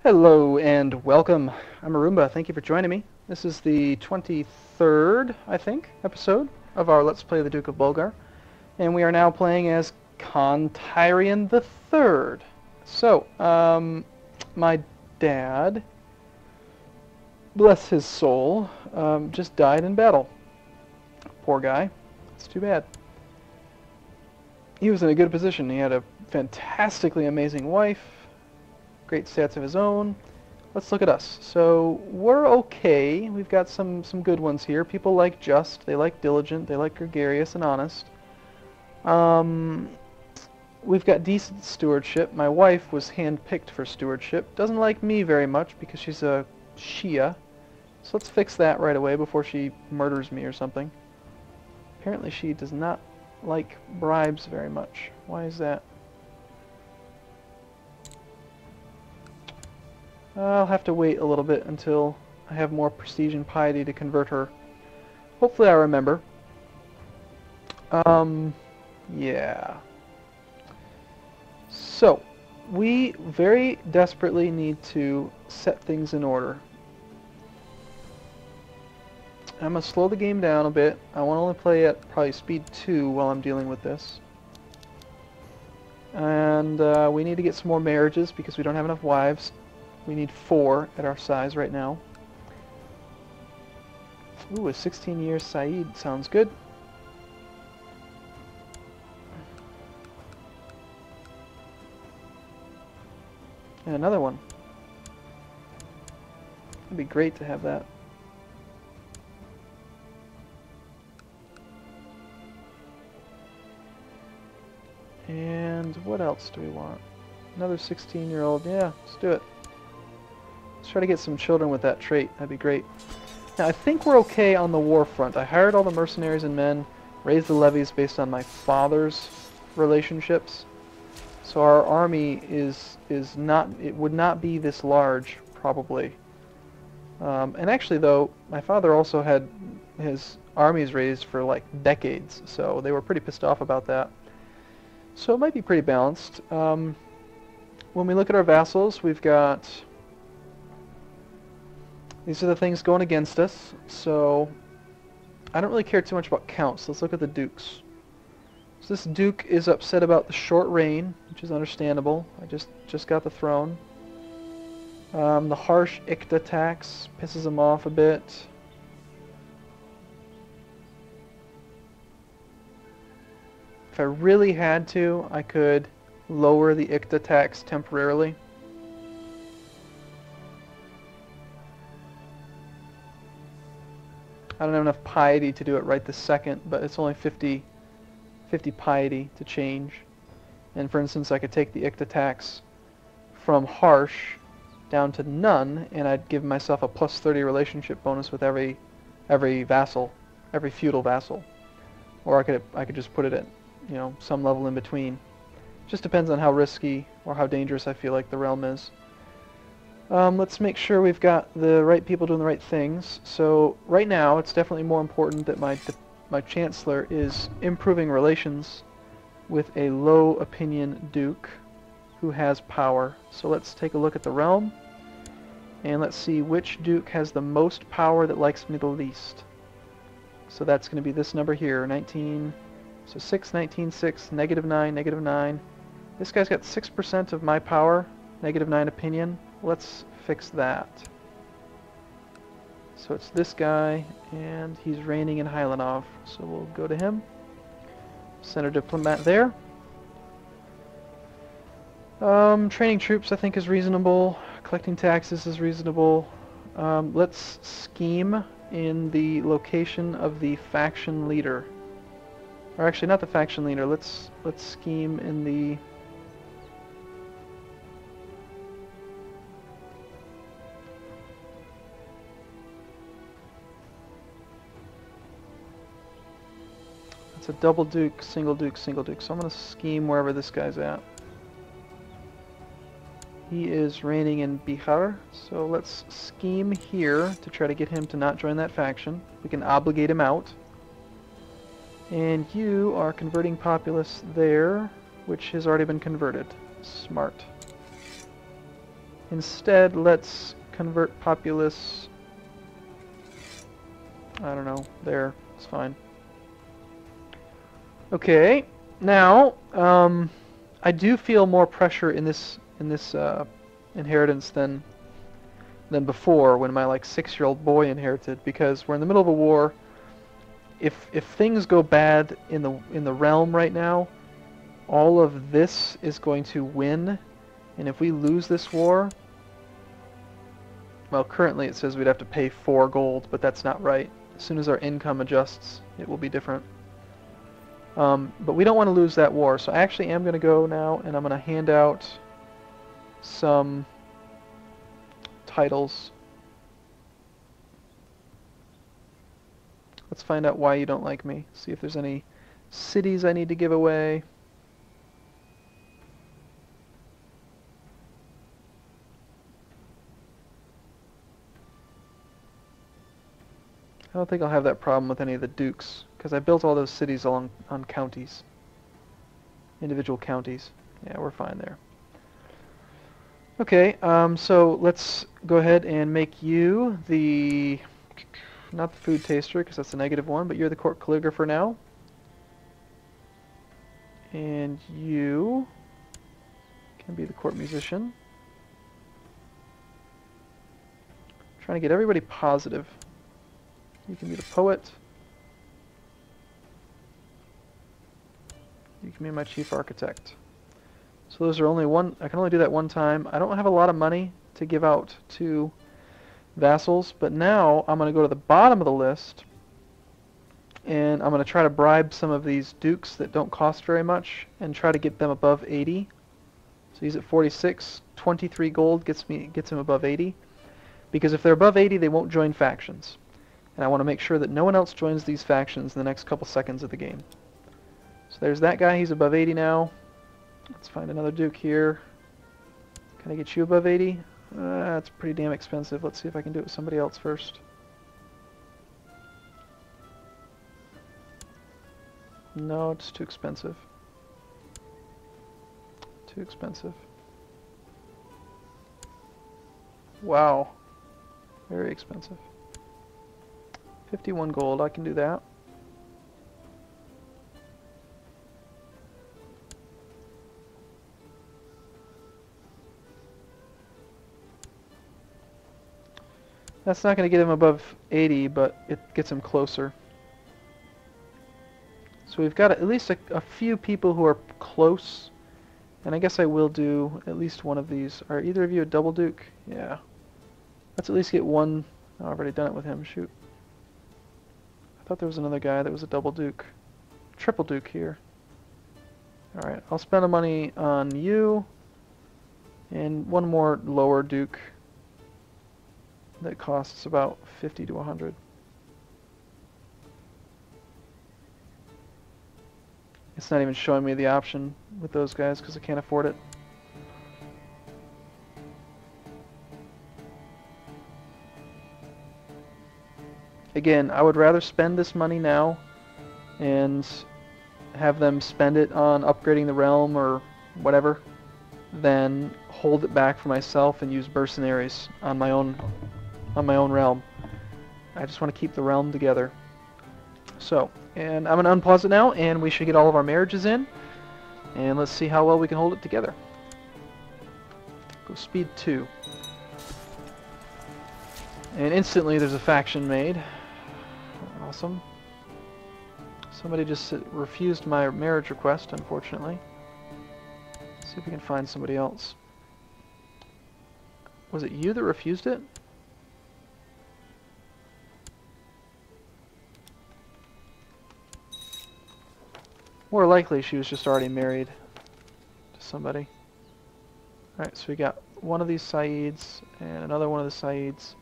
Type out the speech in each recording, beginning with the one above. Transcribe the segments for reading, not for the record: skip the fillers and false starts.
Hello and welcome. I'm Arumba. Thank you for joining me. This is the 23rd, I think, episode of our Let's Play the Duke of Bulgar. And we are now playing as Khan Tyrion III. So, my dad, bless his soul, just died in battle. Poor guy. It's too bad. He was in a good position. He had a fantastically amazing wife, great stats of his own. Let's look at us. So we're okay. We've got some good ones here. People like just, they like diligent, they like gregarious and honest. We've got decent stewardship. My wife was handpicked for stewardship. Doesn't like me very much because she's a Shia. So let's fix that right away before she murders me or something. Apparently she does not like bribes very much. Why is that? I'll have to wait a little bit until I have more prestige and piety to convert her. Hopefully I remember. Yeah. So, we very desperately need to set things in order. I'm going to slow the game down a bit. I want to only play at probably speed 2 while I'm dealing with this. And we need to get some more marriages because we don't have enough wives. We need 4 at our size right now. Ooh, a 16-year Saeed sounds good. And another one. It'd be great to have that. And what else do we want? Another 16-year-old. Yeah, let's do it. Let's try to get some children with that trait. That'd be great. Now, I think we're okay on the war front. I hired all the mercenaries and men, raised the levies based on my father's relationships. So our army is not, it would not be this large, probably. And actually, though, my father also had his armies raised for, like, decades, so they were pretty pissed off about that. So it might be pretty balanced. When we look at our vassals, we've got... These are the things going against us, so I don't really care too much about counts. Let's look at the dukes. So this duke is upset about the short reign, which is understandable. I just got the throne. The harsh Ikta tax pisses him off a bit. If I really had to, I could lower the Ikta tax temporarily. I don't have enough piety to do it right this second, but it's only 50 piety to change. And for instance, I could take the Ikta tax from harsh down to none, and I'd give myself a plus 30 relationship bonus with every vassal, every feudal vassal. Or I could just put it at, you know, some level in between. Just depends on how risky or how dangerous I feel like the realm is. Let's make sure we've got the right people doing the right things. So right now, it's definitely more important that my chancellor is improving relations with a low opinion duke who has power. So let's take a look at the realm, and let's see which duke has the most power that likes me the least. So that's going to be this number here, 19. So 6, 19, 6, negative 9, negative 9. This guy's got 6% of my power, negative 9 opinion. Let's fix that. So it's this guy, and he's reigning in Highlanov. So we'll go to him. Send a diplomat there. Training troops I think is reasonable. Collecting taxes is reasonable. Let's scheme in the location of the faction leader. Or actually, not the faction leader. Let's scheme in the... It's a double duke, single duke, single duke. So I'm going to scheme wherever this guy's at. He is reigning in Bihar, so let's scheme here to try to get him to not join that faction. We can obligate him out. And you are converting populace there, which has already been converted. Smart. Instead, let's convert populace. I don't know. There. It's fine. Okay. Now, I do feel more pressure in this inheritance than before, when my like 6-year-old boy inherited, because we're in the middle of a war. If things go bad in the realm right now, all of this is going to win, and if we lose this war, well, currently it says we'd have to pay 4 gold, but that's not right. As soon as our income adjusts, it will be different. But we don't want to lose that war, so I actually am going to go now, and I'm going to hand out some titles. Let's find out why you don't like me. See if there's any cities I need to give away. I don't think I'll have that problem with any of the dukes, because I built all those cities on counties. Individual counties. Yeah, we're fine there. Okay, so let's go ahead and make you the... not the food taster, because that's a -1, but you're the court calligrapher now. And you can be the court musician. Trying to get everybody positive. You can be the poet. You can be my chief architect. So those are only one. I can only do that one time. I don't have a lot of money to give out to vassals, but now I'm going to go to the bottom of the list, and I'm going to try to bribe some of these dukes that don't cost very much and try to get them above 80. So he's at 46. 23 gold gets him above 80, because if they're above 80, they won't join factions. And I want to make sure that no one else joins these factions in the next couple seconds of the game. So there's that guy. He's above 80 now. Let's find another duke here. Can I get you above 80? That's pretty damn expensive. Let's see if I can do it with somebody else first. No, it's too expensive. Too expensive. Wow. Very expensive. 51 gold, I can do that. That's not going to get him above 80, but it gets him closer. So we've got at least a few people who are close, and I guess I will do at least one of these. Are either of you a double duke? Yeah. Let's at least get one. Oh, I've already done it with him. Shoot. I thought there was another guy that was a double duke. Triple duke here. Alright, I'll spend the money on you, and one more lower duke that costs about 50 to 100. It's not even showing me the option with those guys because I can't afford it. Again, I would rather spend this money now and have them spend it on upgrading the realm or whatever than hold it back for myself and use mercenaries on my own realm. I just want to keep the realm together. So, and I'm going to unpause it now, and we should get all of our marriages in, and let's see how well we can hold it together. Go speed 2. And instantly there's a faction made. Awesome. Somebody just refused my marriage request, unfortunately. Let's see if we can find somebody else. Was it you that refused it? More likely she was just already married to somebody. Alright, so we got one of these Saids and another one of the Saids.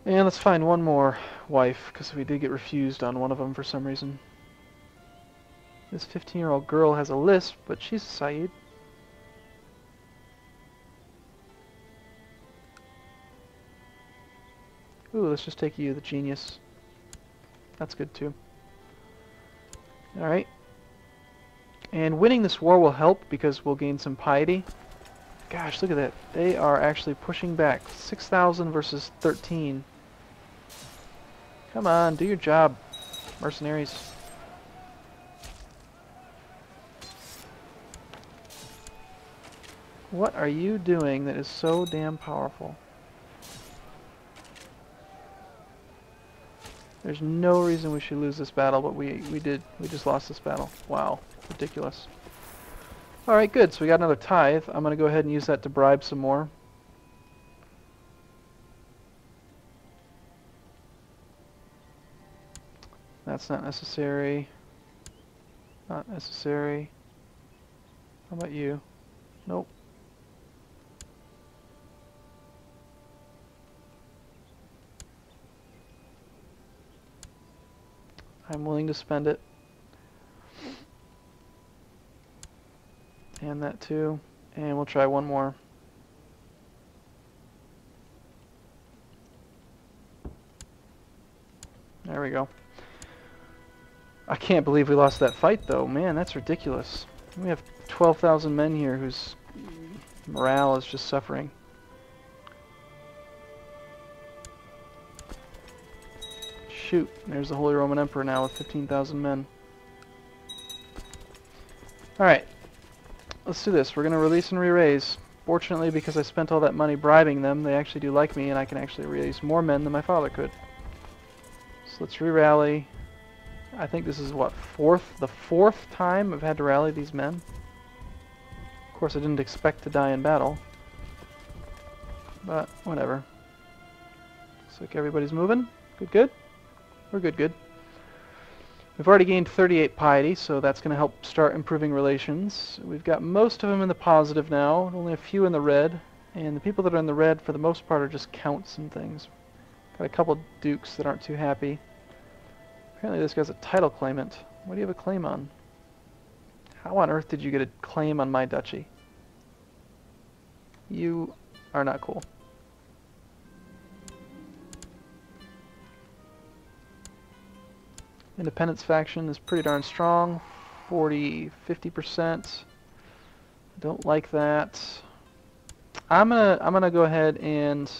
And let's find one more wife, because we did get refused on one of them for some reason. This 15-year-old girl has a lisp, but she's a Said. Ooh, let's just take you, the genius. That's good too. Alright. And winning this war will help because we'll gain some piety. Gosh, look at that. They are actually pushing back. 6,000 versus 13. Come on, do your job, mercenaries. What are you doing that is so damn powerful? There's no reason we should lose this battle, but we did. We just lost this battle. Wow, ridiculous. Alright, good. So we got another tithe. I'm going to go ahead and use that to bribe some more. That's not necessary. Not necessary. How about you? Nope. I'm willing to spend it. And that too. And we'll try one more. There we go. I can't believe we lost that fight though. Man, that's ridiculous. We have 12,000 men here whose morale is just suffering. Shoot, there's the Holy Roman Emperor now with 15,000 men. Alright, let's do this. We're going to release and re-raise. Fortunately, because I spent all that money bribing them, they actually do like me, and I can actually release more men than my father could. So let's re-rally. I think this is, what, the fourth time I've had to rally these men. Of course, I didn't expect to die in battle. But, whatever. Looks like everybody's moving. Good, good. We're good, good. We've already gained 38 piety, so that's going to help start improving relations. We've got most of them in the positive now, only a few in the red. And the people that are in the red, for the most part, are just counts and things. Got a couple dukes that aren't too happy. Apparently this guy's a title claimant. What do you have a claim on? How on earth did you get a claim on my duchy? You are not cool. Independence faction is pretty darn strong. 50%. Don't like that. I'm gonna go ahead and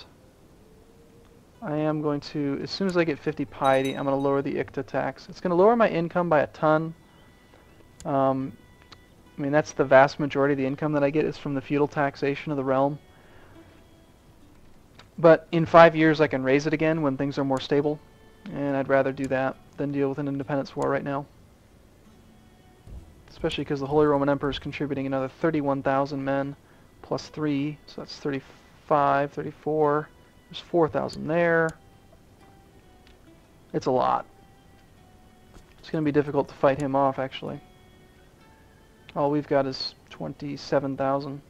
I am going to, as soon as I get 50 piety, I'm going to lower the ICTA tax. It's going to lower my income by a ton. I mean, that's the vast majority of the income that I get is from the feudal taxation of the realm. But in 5 years I can raise it again when things are more stable. And I'd rather do that than deal with an independence war right now. Especially because the Holy Roman Emperor is contributing another 31,000 men plus 3, so that's 35, 34. There's 4,000 there. It's a lot. It's going to be difficult to fight him off, actually. All we've got is 27,000.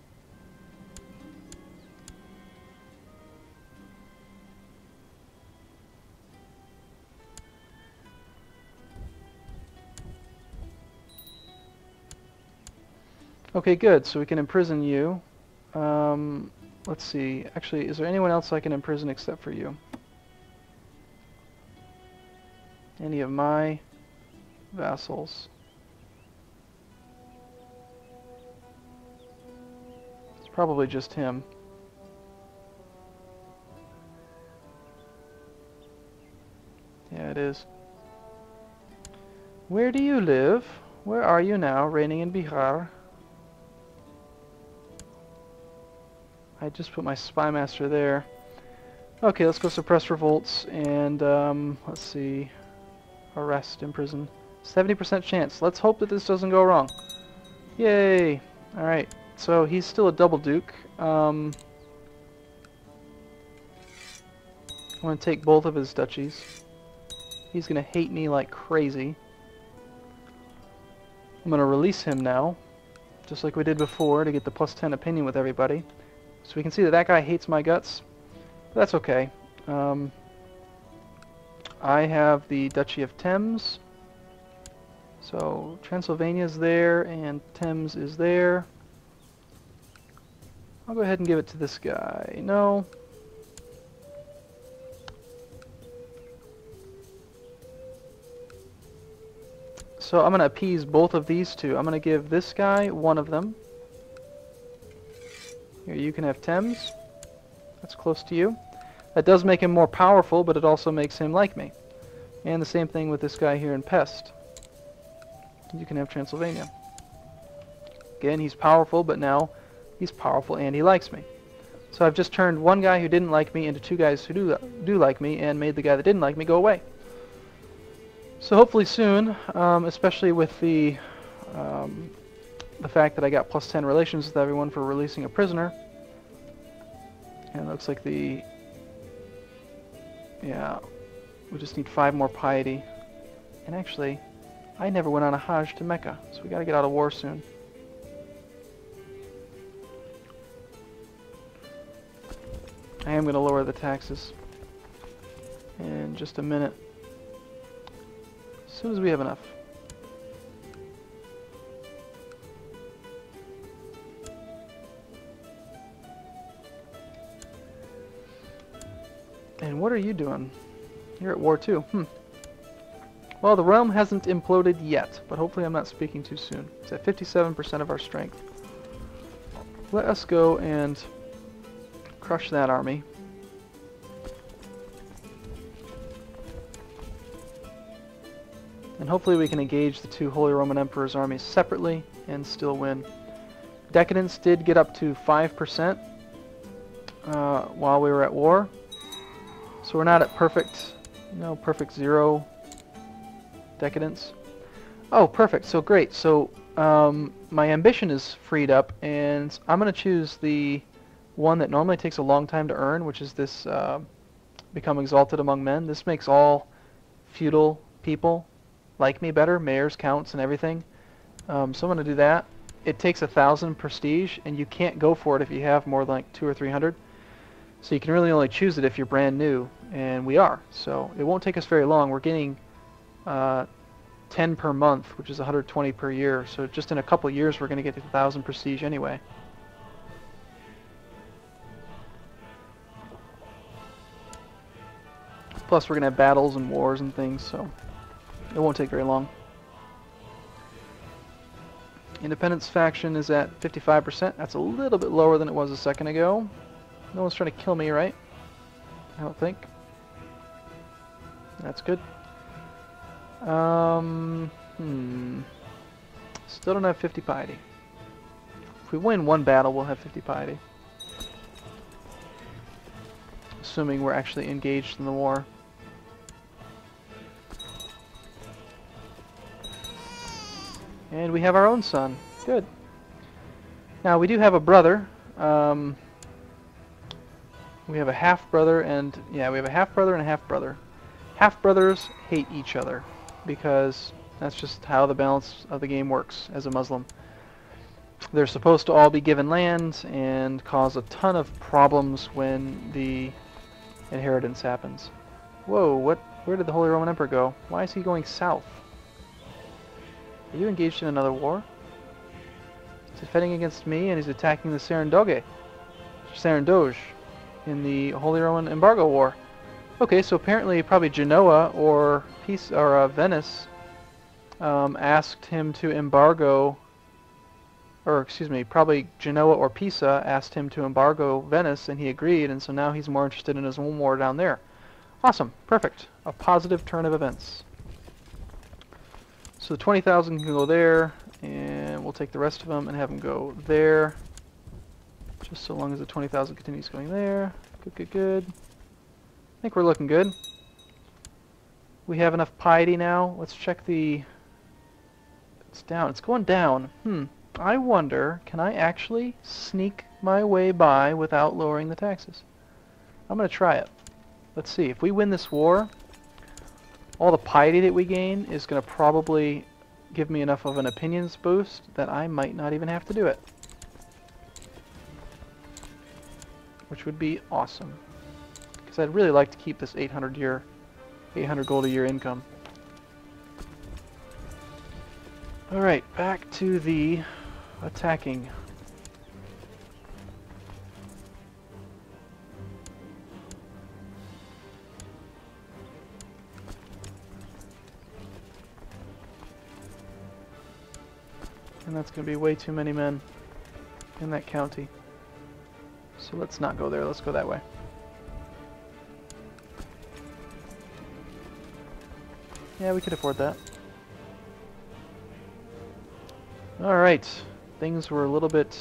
Okay, good. So we can imprison you. Let's see. Actually, is there anyone else I can imprison except for you? Any of my vassals? It's probably just him. Yeah, it is. Where do you live? Where are you now, reigning in Bihar? I just put my spy master there. Okay, let's go suppress revolts and let's see, arrest, imprison. 70% chance. Let's hope that this doesn't go wrong. Yay! All right, so he's still a double duke. I'm gonna take both of his duchies. He's gonna hate me like crazy. I'm gonna release him now, just like we did before, to get the +10 opinion with everybody. So we can see that that guy hates my guts. But that's okay. I have the Duchy of Thames. So Transylvania's there and Thames is there. I'll go ahead and give it to this guy. No. So I'm going to appease both of these two. I'm going to give this guy one of them. Here, you can have Thames. That's close to you. That does make him more powerful, but it also makes him like me. And the same thing with this guy here in Pest. You can have Transylvania. Again, he's powerful, but now he's powerful and he likes me. So I've just turned one guy who didn't like me into two guys who do like me, and made the guy that didn't like me go away. So hopefully soon, especially with the fact that I got +10 relations with everyone for releasing a prisoner. And it looks like yeah, we just need 5 more piety. And actually, I never went on a Hajj to Mecca, so we gotta get out of war soon. I am gonna lower the taxes in just a minute. As soon as we have enough. And what are you doing? You're at war too. Well, the realm hasn't imploded yet, but hopefully I'm not speaking too soon. It's at 57% of our strength. Let us go and crush that army. And hopefully we can engage the 2 Holy Roman Emperor's armies separately and still win. Decadence did get up to 5% while we were at war. So we're not at perfect, perfect 0 decadence. Oh, perfect. So great. So my ambition is freed up, and I'm going to choose the one that normally takes a long time to earn, which is this Become Exalted Among Men. This makes all feudal people like me better, mayors, counts, and everything. So I'm going to do that. It takes 1,000 prestige, and you can't go for it if you have more than like 200 or 300. So you can really only choose it if you're brand new, and we are. So it won't take us very long. We're getting 10 per month, which is 120 per year. So just in a couple years, we're going to get to 1,000 prestige anyway. Plus, we're going to have battles and wars and things, so it won't take very long. Independence faction is at 55%. That's a little bit lower than it was a second ago. No one's trying to kill me, right? I don't think. That's good. Still don't have 50 piety. If we win one battle, we'll have 50 piety. Assuming we're actually engaged in the war. And we have our own son. Good. Now, we do have a brother. We have a half-brother and... yeah, we have a half-brother and a half-brother. Half-brothers hate each other, because that's just how the balance of the game works as a Muslim. They're supposed to all be given land and cause a ton of problems when the inheritance happens. Whoa, where did the Holy Roman Emperor go? Why is he going south? Are you engaged in another war? He's defending against me, and he's attacking the Serendoge in the Holy Roman Embargo War. Okay, so apparently probably Genoa or Venice asked him to embargo, or excuse me, probably Genoa or Pisa asked him to embargo Venice, and he agreed, and so now he's more interested in his own war down there. Awesome, perfect. A positive turn of events. So the 20,000 can go there, and we'll take the rest of them and have them go there. Just so long as the 20,000 continues going there. Good, good, good. I think we're looking good. We have enough piety now. Let's check the... it's down. It's going down. I wonder, can I actually sneak my way by without lowering the taxes? I'm going to try it. Let's see. If we win this war, all the piety that we gain is going to probably give me enough of an opinions boost that I might not even have to do it. Which would be awesome. Because I'd really like to keep this 800 gold a year income. Alright, back to the attacking. And that's going to be way too many men in that county. So let's not go there, let's go that way. Yeah, we could afford that. Alright, things were a little bit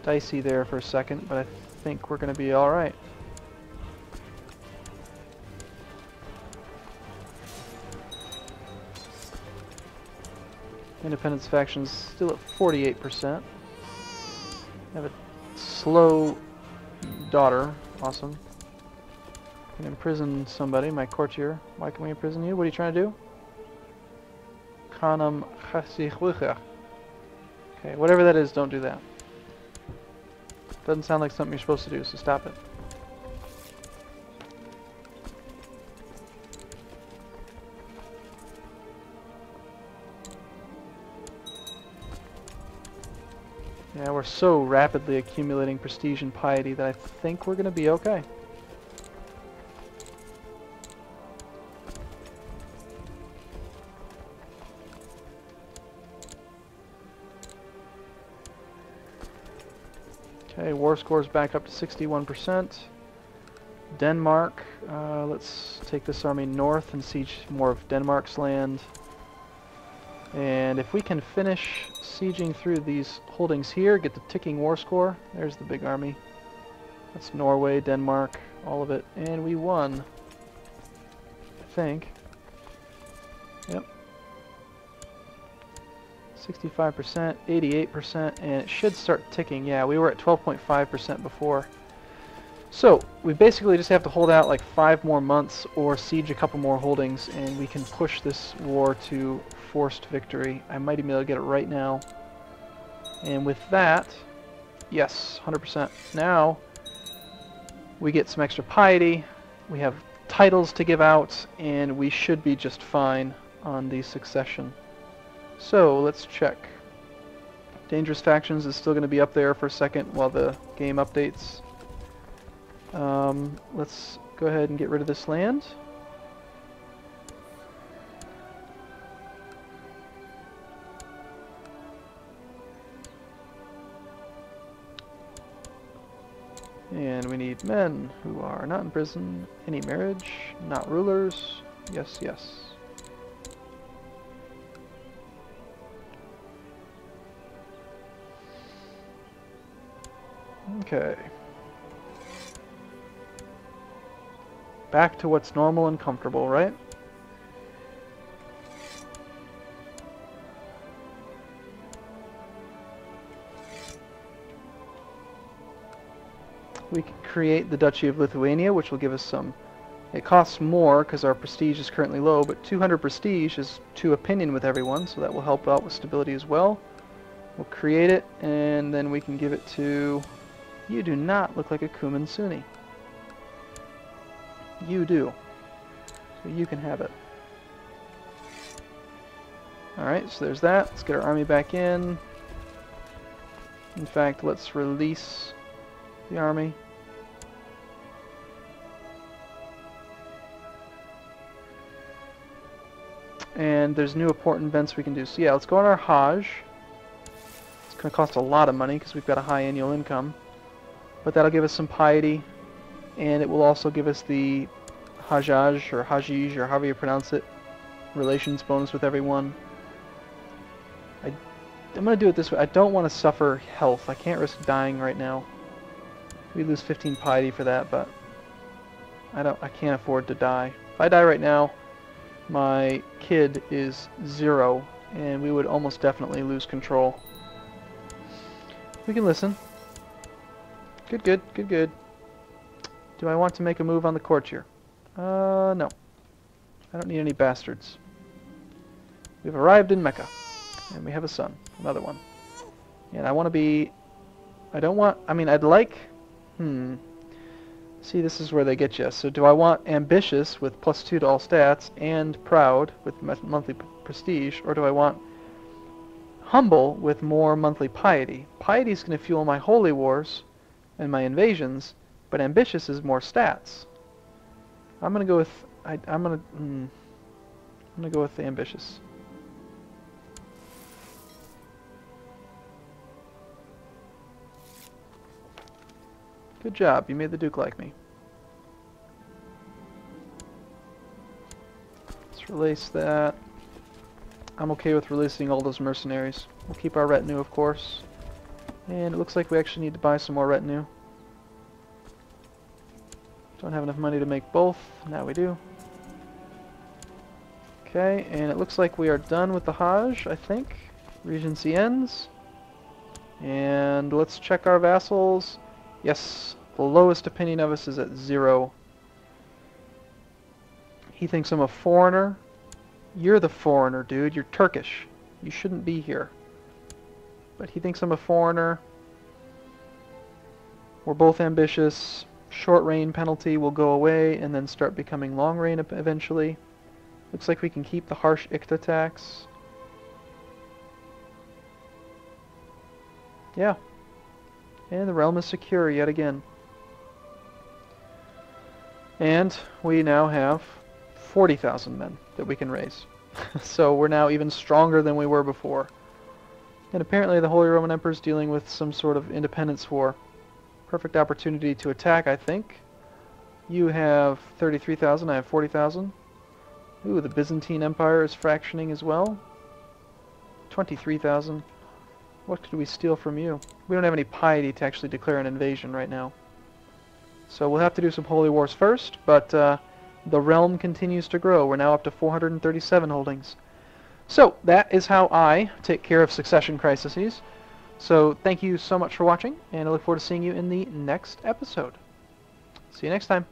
dicey there for a second, but I think we're going to be alright. Independence faction's still at 48%. I have a slow daughter. Awesome. Can imprison somebody, my courtier. Why can we imprison you? What are you trying to do? Kanam Khasikhwicha. Okay, whatever that is, don't do that. Doesn't sound like something you're supposed to do, so stop it. Yeah, we're so rapidly accumulating prestige and piety that I think we're going to be okay. Okay, war score's back up to 61%. Denmark, let's take this army north and siege more of Denmark's land. And if we can finish sieging through these holdings here, get the ticking war score, there's the big army. That's Norway, Denmark, all of it. And we won, I think. Yep. 65%, 88%, and it should start ticking. Yeah, we were at 12.5% before. So, we basically just have to hold out like 5 more months or siege a couple more holdings, and we can push this war to forced victory. I might even be able to get it right now. And with that, yes, 100%. Now, we get some extra piety, we have titles to give out, and we should be just fine on the succession. So, let's check. Dangerous Factions is still going to be up there for a second while the game updates. Let's go ahead and get rid of this land. And we need men who are not in prison, any marriage, not rulers. Yes, yes. Okay. Back to what's normal and comfortable, right? We can create the Duchy of Lithuania, which will give us some... It costs more because our prestige is currently low, but 200 prestige is to opinion with everyone, so that will help out with stability as well. We'll create it, and then we can give it to... You do not look like a Cuman Sunni. You do. So you can have it. Alright, so there's that. Let's get our army back in. In fact, let's release the army. And there's new important events we can do. So yeah, let's go on our Hajj. It's going to cost a lot of money because we've got a high annual income. But that'll give us some piety. And it will also give us the Hajjaj, or Hajij, or however you pronounce it, relations bonus with everyone. I'm going to do it this way. I don't want to suffer health. I can't risk dying right now. We lose 15 piety for that, but I can't afford to die. If I die right now, my kid is 0, and we would almost definitely lose control. We can listen. Good, good, good, good. Do I want to make a move on the courtier? No. I don't need any bastards. We've arrived in Mecca. And we have a son. Another one. And I want to be... I don't want... I mean, I'd like... See, this is where they get you. So do I want ambitious with +2 to all stats and proud with monthly prestige, or do I want humble with more monthly piety? Piety is going to fuel my holy wars and my invasions, but ambitious is more stats. I'm going to go with I'm going to go with the ambitious. Good job, you made the Duke like me. Let's release that. I'm okay with releasing all those mercenaries. We'll keep our retinue, of course. And it looks like we actually need to buy some more retinue. Don't have enough money to make both. Now we do. Okay, and it looks like we are done with the Hajj, I think. Regency ends. And let's check our vassals. Yes, the lowest opinion of us is at 0. He thinks I'm a foreigner. You're the foreigner, dude. You're Turkish. You shouldn't be here. But he thinks I'm a foreigner. We're both ambitious. Short reign penalty will go away and then start becoming long reign eventually. Looks like we can keep the harsh Ikta tax. Yeah. And the realm is secure yet again. And we now have 40,000 men that we can raise. So we're now even stronger than we were before. And apparently the Holy Roman Emperor is dealing with some sort of independence war. Perfect opportunity to attack, I think. You have 33,000, I have 40,000. Ooh, the Byzantine Empire is fractioning as well. 23,000. What could we steal from you? We don't have any piety to actually declare an invasion right now. So we'll have to do some holy wars first, but the realm continues to grow. We're now up to 437 holdings. So that is how I take care of succession crises. So thank you so much for watching, and I look forward to seeing you in the next episode. See you next time.